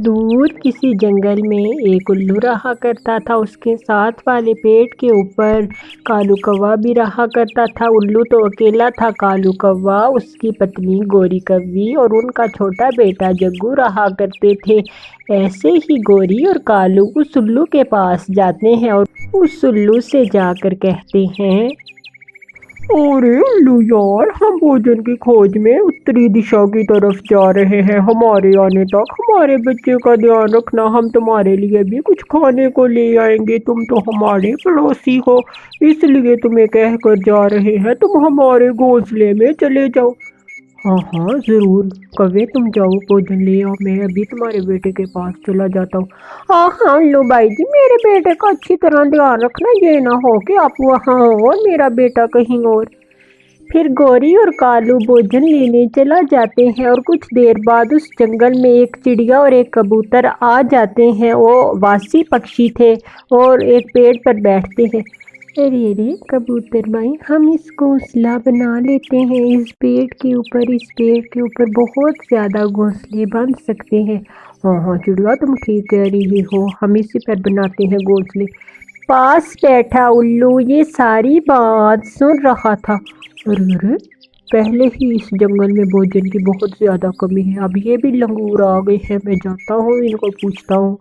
دور کسی جنگل میں ایک الو رہا کرتا تھا۔ اس کے ساتھ والے پیڑ کے اوپر کالو کوا بھی رہا کرتا تھا۔ الو تو اکیلا تھا، کالو کوا، اس کی پتنی گوری کوی اور ان کا چھوٹا بیٹا جگو رہا کرتے تھے۔ ایسے ہی گوری اور کالو اس الو کے پاس جاتے ہیں اور اس الو سے جا کر کہتے ہیں، ارے الو یار، ہم بھوجن کی کھوج میں اتری دشا کی طرف جا رہے ہیں۔ ہمارے آنے تک ہمارے بچے کا دھیان رکھنا، ہم تمہارے لیے بھی کچھ کھانے کو لے آئیں گے۔ تم تو ہمارے پڑوسی ہو، اس لیے تمہیں کہہ کر جا رہے ہیں تم ہمارے گھونسلے میں چلے جاؤ۔ ہاں ہاں ضرور کوے، تم جاؤ بھوجن لے آؤ، میں ابھی تمہارے بیٹے کے پاس چلا جاتا ہوں۔ ہاں ہاں الو بھائی جی، میرے بیٹے کا اچھی طرح دھیان رکھنا، یہ نہ ہو کہ آپ وہاں ہو اور میرا بیٹا کہیں اور۔ پھر گوری اور کالو بھوجن لینے چلا جاتے ہیں اور کچھ دیر بعد اس جنگل میں ایک چڑیا اور ایک کبوتر آ جاتے ہیں۔ وہ واسی پکشی تھے اور ایک پیڑ پر بیٹھتے ہیں۔ ارے کبوتر بھائی، ہم اس گھونسلہ بنا لیتے ہیں اس پیڑ کے اوپر بہت زیادہ گھونسلے بن سکتے ہیں۔ ہاں ہاں چڑیا، تم ٹھیک کہہ رہی ہو، ہم اسی پر بناتے ہیں گھونسلے۔ پاس بیٹھا الو یہ ساری بات سن رہا تھا۔ ارے پہلے ہی اس جنگل میں بھوجن کی بہت زیادہ کمی ہے، اب یہ بھی لنگور آ گئے ہیں، میں جاتا ہوں ان کو پوچھتا ہوں۔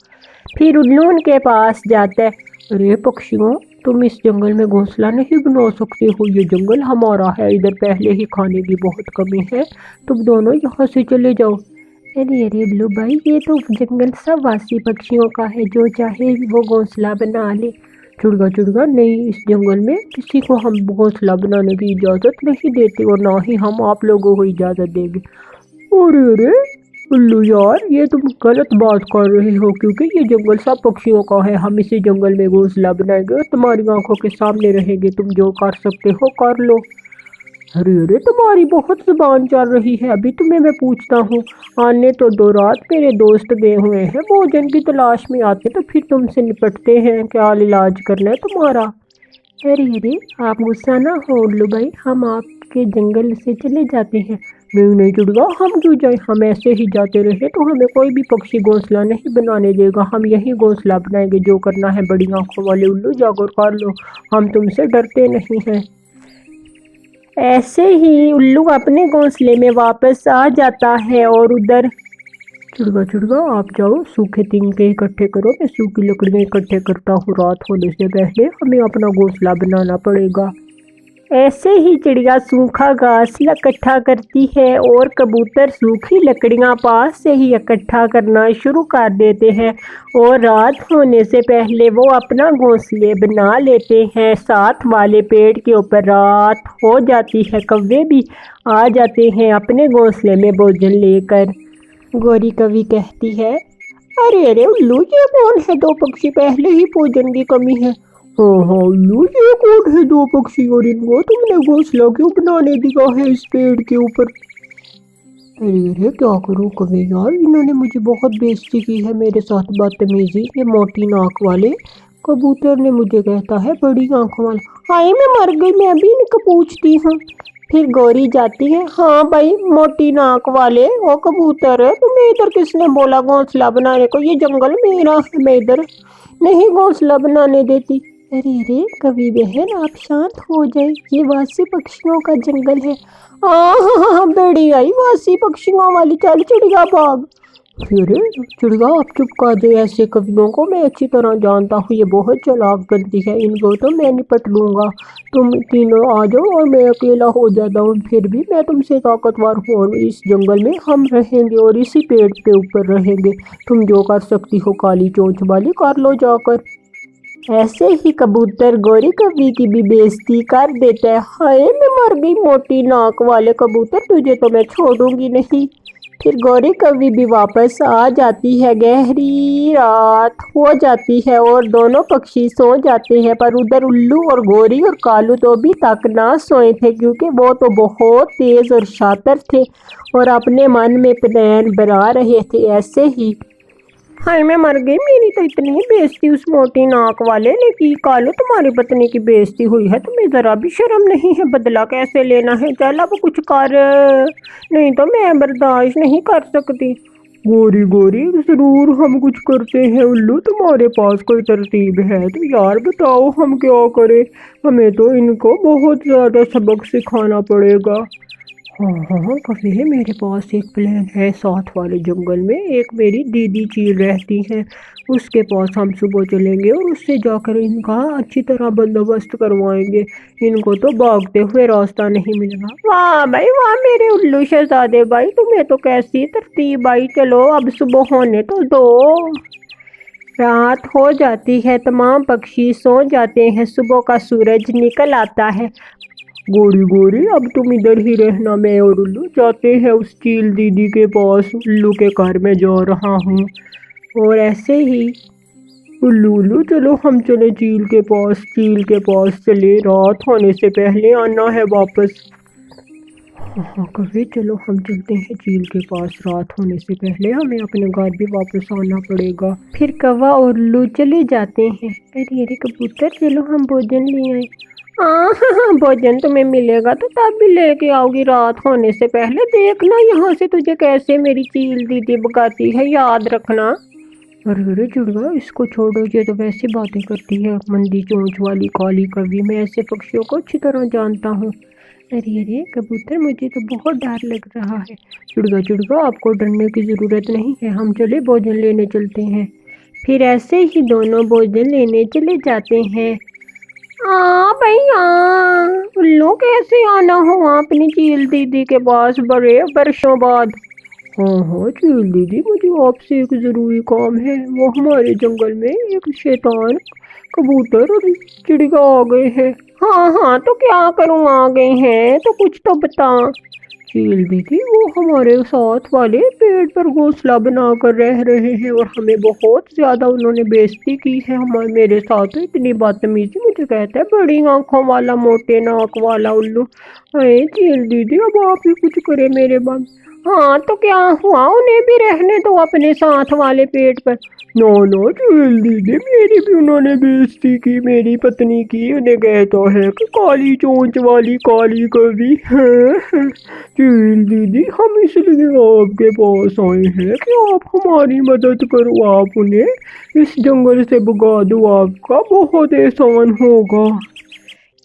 پھر الو ان کے پاس جاتا ہے۔ ارے پکشیوں، تم اس جنگل میں گھونسلہ نہیں بنا سکتے ہو، یہ جنگل ہمارا ہے، ادھر پہلے ہی کھانے کی بہت کمی ہے، تم دونوں یہاں سے چلے جاؤ۔ ارے الو بھائی، یہ تو جنگل سب واسی پکشیوں کا ہے، جو چاہے وہ گھونسلہ بنا لے۔ چڑیا نہیں، اس جنگل میں کسی کو ہم گھونسلہ بنانے کی اجازت نہیں دیتے اور نہ ہی ہم آپ لوگوں کو اجازت دیں گے۔ ارے الو یار، یہ تم غلط بات کر رہے ہو، کیونکہ یہ جنگل سب پکشیوں کا ہے، ہم اسی جنگل میں گھونسلہ بنائیں گے اور تمہاری آنکھوں کے سامنے رہیں گے، تم جو کر سکتے ہو کر لو۔ ارے تمہاری بہت زبان چل رہی ہے، ابھی تمہیں میں پوچھتا ہوں۔ آنے تو دو، رات میرے دوست گئے ہوئے ہیں بھوجن کی تلاش میں، آتے تو پھر تم سے نپٹتے ہیں، کیا علاج کرنا ہے تمہارا؟ ارے آپ غصہ نہ ہو الو بھائی، ہم آپ کے جنگل سے چلے جاتے ہیں۔ نہیں چڑیا، ہم کیوں جائیں، ہم ایسے ہی جاتے رہے تو ہمیں کوئی بھی پکشی گھونسلہ نہیں بنانے دے گا، ہم یہی گھونسلہ بنائیں گے، جو کرنا ہے بڑی آنکھوں والے الو جا کر لو، ہم تم سے ڈرتے نہیں ہیں۔ ایسے ہی الو اپنے گھونسلے میں واپس آ جاتا ہے اور ادھر چڑیا آپ جاؤ، سوکھے تنکے اکٹھے کرو، میں سوکھی لکڑیاں اکٹھے کرتا ہوں، رات ہونے سے پہلے ہمیں اپنا گھونسلہ بنانا پڑے گا۔ ایسے ہی چڑیا سوکھا گھاس اکٹھا کرتی ہے اور کبوتر سوکھی لکڑیاں پاس سے ہی اکٹھا کرنا شروع کر دیتے ہیں اور رات ہونے سے پہلے وہ اپنا گھونسلے بنا لیتے ہیں۔ ساتھ والے پیڑ کے اوپر رات ہو جاتی ہے، کوے بھی آ جاتے ہیں اپنے گھونسلے میں بھوجن لے کر۔ گوری کوی کہتی ہے، ارے الو، یہ کون ہے؟ دو پکشی، پہلے ہی بھوجن کی کمی ہے۔ ہاں الو، یہ کون ہے دو پکشی اور ان کو تم نے گھونسلہ کیوں بنانے دیا ہے اس پیڑ کے اوپر؟ ارے کیا کروں کوے یار، انہوں نے مجھے بہت بےعزتی کی ہے، میرے ساتھ بدتمیزی، یہ موٹی ناک والے کبوتر نے مجھے کہتا ہے بڑی آنکھوں والا۔ ہائے میں مر گئی، میں بھی ان کو پوچھتی ہوں۔ پھر گوری جاتی ہے، ہاں بھائی موٹی ناک والے وہ کبوتر، تمہیں ادھر کس نے بولا گھونسلہ بنانے کو؟ یہ جنگل میرا ہے، میں ادھر نہیں گھونسلہ بنانے دیتی۔ ارے کوی بہن، آپ شانت ہو جائے، یہ واسی پکشیوں کا جنگل ہے۔ ہاں بیڑی آئی واسی پکشیوں والی، چل چڑیا بھاگ۔ ارے چڑیا آپ چپ کر دے ایسے کویوں کو، میں اچھی طرح جانتا ہوں یہ بہت چالاک بنتی ہے، ان کو تو میں نپٹ لوں گا، تم تینوں آ جاؤ اور میں اکیلا ہو جاتا ہوں، پھر بھی میں تم سے طاقتور ہوں اور اس جنگل میں ہم رہیں گے اور اسی پیڑ کے اوپر رہیں گے، تم جو کر سکتی ہو کالی چونچ والی کر لو جا کر۔ ایسے ہی کبوتر گوری کوی کی بھی بےعزتی کر دیتا ہے۔ ہائے میں مر گئی موٹی ناک والے کبوتر، تجھے تو میں چھوڑوں گی نہیں۔ پھر گوری کوی بھی واپس آ جاتی ہے، گہری رات ہو جاتی ہے اور دونوں پکشی سو جاتے ہیں، پر ادھر الو اور گوری اور کالو تو ابھی تک نہ سوئے تھے، کیونکہ وہ تو بہت تیز اور شاطر تھے اور اپنے من میں پلان بنا رہے تھے۔ ایسے ہی ہائے میں مر گئی، میری تو اتنی بےعزتی اس موٹی ناک والے نے کی۔ کالو تمہاری پتنی کی بےعزتی ہوئی ہے، تمہیں ذرا بھی شرم نہیں ہے؟ بدلہ کیسے لینا ہے؟ چل اب کچھ کر، نہیں تو میں برداشت نہیں کر سکتی۔ गोरी गोरी, जरूर हम कुछ करते हैं उल्लू। तुम्हारे पास कोई तरतीब है तो यार बताओ, हम क्या करें? हमें तो इनको बहुत ज़्यादा सबक सिखाना पड़ेगा। हाँ हाँ कभी मेरे पास एक प्लान है। साथ वाले जंगल में एक मेरी दीदी चील रहती है, उसके पास हम सुबह चलेंगे और उससे जाकर इनका अच्छी तरह बंदोबस्त करवाएंगे। इनको तो भागते हुए रास्ता नहीं मिलेगा। वाह भाई वाह मेरे उल्लू शहजादे भाई, तुम्हें तो कैसी तरतीब आई। चलो अब सुबह होने तो दो। रात हो जाती है, तमाम पक्षी सो जाते हैं, सुबह का सूरज निकल आता है। गोरी गोरी, अब तुम इधर ही रहना, मैं और उल्लू जाते हैं उस चील दीदी के पास। उल्लू के घर में जा रहा हूँ। और ऐसे ही उल्लू उल्लू चलो हम चले चील के पास। चील के पास चले, रात होने से पहले आना है वापस। हाँ कभी चलो हम चलते हैं चील के पास, रात होने से पहले हमें अपने घर भी वापस आना पड़ेगा। फिर कौवा और उल्लू चले जाते हैं। अरे अरे कबूतर, चलो हम भोजन ले आए। हाँ भोजन तुम्हें मिलेगा तो तब भी लेके आओगी, रात होने से पहले। देखना यहाँ से तुझे कैसे मेरी चील दीदी भगाती है, याद रखना। अरे अरे चिड़िया, इसको छोड़ो, ये तो वैसी बातें करती है, मंदी चोंच वाली काली कवि। मैं ऐसे पक्षियों को अच्छी तरह जानता हूँ। अरे अरे कबूतर, मुझे तो बहुत डर लग रहा है। चिड़िया चिड़िया, आपको डरने की ज़रूरत नहीं है, हम चले भोजन लेने चलते हैं। फिर ऐसे ही दोनों भोजन लेने चले जाते हैं। भाई उल्लू, कैसे आना हुआ अपनी चील दीदी के पास बड़े वर्षों बाद? हाँ हाँ चील दीदी, मुझे आपसे एक ज़रूरी काम है। वो हमारे जंगल में एक शैतान कबूतर और चिड़िया आ गए हैं। हाँ हाँ, तो क्या करूँ, आ गए हैं तो कुछ तो बता। चील दीदी, वो हमारे साथ वाले पेड़ पर घोंसला बनाकर रह रहे हैं और हमें बहुत ज़्यादा उन्होंने बेइज्जती की है। हमारे मेरे साथ तो इतनी बदतमीजी, मुझे कहता है बड़ी आंखों वाला मोटे नाक वाला उल्लू। अरे चील दीदी, अब आप ही कुछ करे मेरे बाद। हाँ तो क्या हुआ, उन्हें भी रहने दो अपने साथ वाले पेड़ पर। नो नो चील दीदी, मेरी भी उन्होंने बेइज्जती की, मेरी पत्नी की। उन्हें कहता है कि काली चोंच वाली काली कवि। चील दीदी, हम इसलिए आपके पास आए हैं कि आप हमारी मदद करो, आप उन्हें इस जंगल से भगा दो, आपका बहुत एहसान होगा।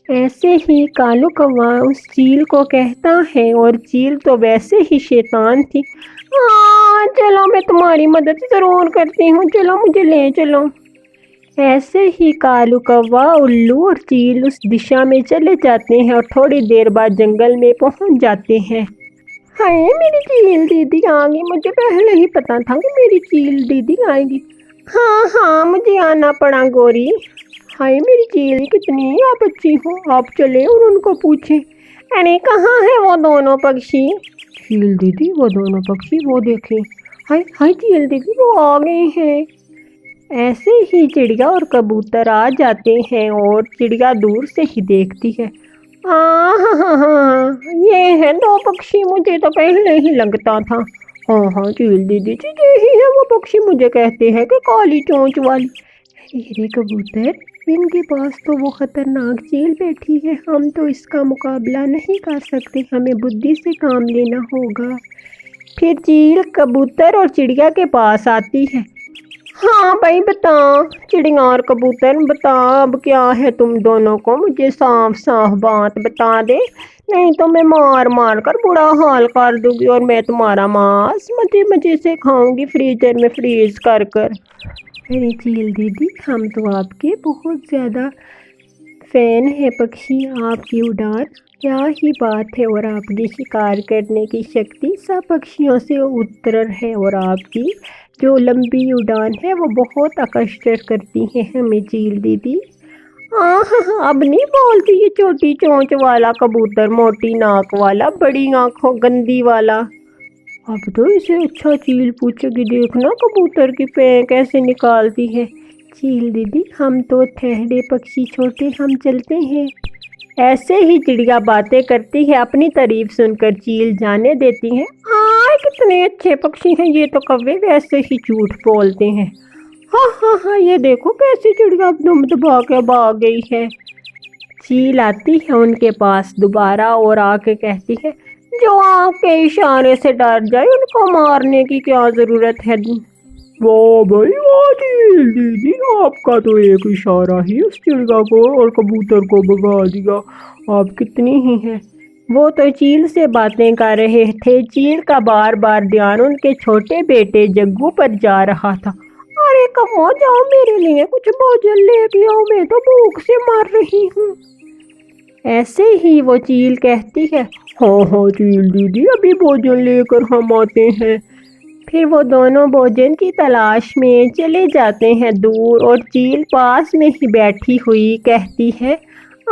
ऐसे ही कालू कौवा उस चील को कहता है, और चील तो वैसे ही शैतान थी। हाँ चलो, मैं तुम्हारी मदद ज़रूर करती हूँ, चलो मुझे ले चलो। ऐसे ही कालू कौवा, उल्लू और चील उस दिशा में चले जाते हैं और थोड़ी देर बाद जंगल में पहुंच जाते हैं। हाय मेरी चील दीदी आ गई, मुझे पहले ही पता था कि मेरी चील दीदी आएगी। हाँ हाँ, मुझे आना पड़ा गोरी। हाय मेरी चील कितनी आप अच्छी हो। आप चले और उनको पूछें। अरे कहाँ है वो दोनों पक्षी? चील दीदी, वो दोनों पक्षी वो देखें। हाय हाय चील दीदी, वो आ गए हैं। ऐसे ही चिड़िया और कबूतर आ जाते हैं और चिड़िया दूर से ही देखती है। हाँ हाँ हाँ हाँ, ये है दो पक्षी, मुझे तो पहले ही लगता था। हाँ हाँ चील दीदी जी, यही है वो पक्षी, मुझे कहते हैं कि काली चोंच वाली। अरे कबूतर, इनके पास तो वो खतरनाक चील बैठी है, हम तो इसका मुकाबला नहीं कर सकते, हमें बुद्धि से काम लेना होगा। फिर चील कबूतर और चिड़िया के पास आती है। हाँ भाई बता, चिड़िया और कबूतर बता, अब क्या है तुम दोनों को, मुझे साफ साफ बात बता दे, नहीं तो मैं मार मार कर बुरा हाल कर दूंगी और मैं तुम्हारा मांस मजे मजे से खाऊंगी, फ्रीजर में फ्रीज कर कर। अरे चील दीदी, हम तो आपके बहुत ज़्यादा फैन है पक्षी, आपकी उड़ान क्या ही बात है, और आपकी शिकार करने की शक्ति सब पक्षियों से उत्तर है, और आपकी जो लंबी उड़ान है वो बहुत आकर्षित करती है हमें चील दीदी। हाँ हाँ हाँ, अब नहीं बोलती ये छोटी चोंच वाला कबूतर, मोटी नाक वाला, बड़ी आंखों गंदी वाला। अब तो इसे अच्छा चील पूछेगी, देखना कबूतर की पैं कैसे निकालती है। चील दीदी, हम तो ठहरे पक्षी छोटे, हम चलते हैं। ऐसे ही चिड़िया बातें करती है, अपनी तारीफ सुनकर चील जाने देती है। कितने अच्छे पक्षी हैं ये, तो कौवे वैसे ही झूठ बोलते हैं। हाँ हाँ हाँ, ये देखो कैसी चिड़िया दुम दबा के भाग गई है। चील आती है उनके पास दोबारा और आके कहती है, जो आँख के इशारे से डर जाए उनको मारने की क्या जरूरत है। वाह भाई वाह चील दीदी, आपका तो एक इशारा ही उस चिड़िया को और कबूतर को भगा दिया। आप कितनी ही हैं। वो तो चील से बातें कर रहे थे। चील का बार बार ध्यान उनके छोटे बेटे जग्गू पर जा रहा था। अरे कमो जाओ, मेरे लिए कुछ भोजन लेके आओ, मैं तो भूख से मर रही हूँ। ऐसे ही वो चील कहती है। हाँ हाँ चील दीदी, अभी भोजन लेकर हम आते हैं। फिर वो दोनों भोजन की तलाश में चले जाते हैं दूर, और चील पास में ही बैठी हुई कहती है,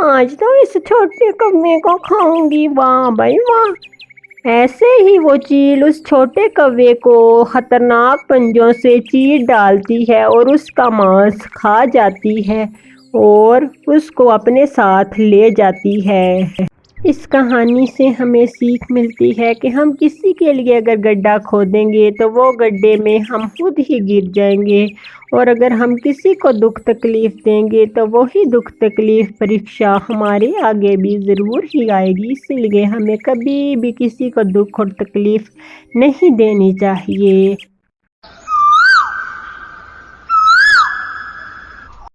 आज तो इस छोटे कौवे को खाऊंगी। वाह भाई वाह। ऐसे ही वो चील उस छोटे कौवे को खतरनाक पंजों से चीर डालती है और उसका मांस खा जाती है और उसको अपने साथ ले जाती है। इस कहानी से हमें सीख मिलती है कि हम किसी के लिए अगर गड्ढा खोदेंगे तो वो गड्ढे में हम खुद ही गिर जाएंगे, और अगर हम किसी को दुख तकलीफ़ देंगे तो वही दुख तकलीफ़ परीक्षा हमारे आगे भी ज़रूर ही आएगी। इसलिए हमें कभी भी किसी को दुख और तकलीफ़ नहीं देनी चाहिए।